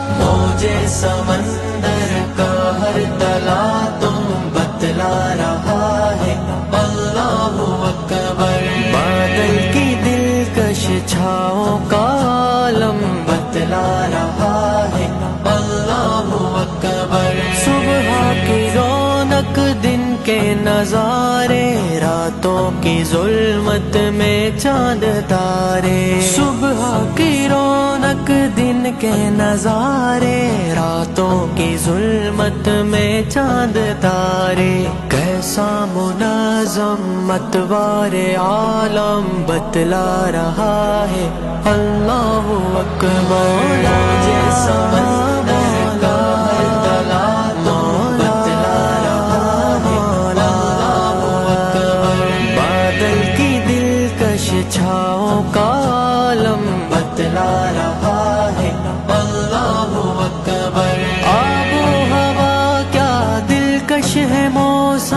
موجے سمندر کا ہر تلا تم بتلا رہا ہے، اللہ اکبر۔ بادل کی دلکش چھاؤں کا عالم بتلا رہا ہے، اللہ اکبر۔ صبح کی رونق دن کے نظارے، راتوں کی ظلمت میں چاند تارے۔ صبح کی رونق دن کے نظارے، راتوں کی ظلمت میں چاند تارے۔ کیسا منظم اتوار عالم بتلا رہا ہے، اللہ اکبر۔ موجے سمندر کا ہر تلا تم بتلا رہا ہے، اللہ اکبر۔ بادل کی دلکش چھاؤں کا عالم بتلا رہا ہے، اللہ اکبر۔ آب و ہوا کیا دلکش ہے موسم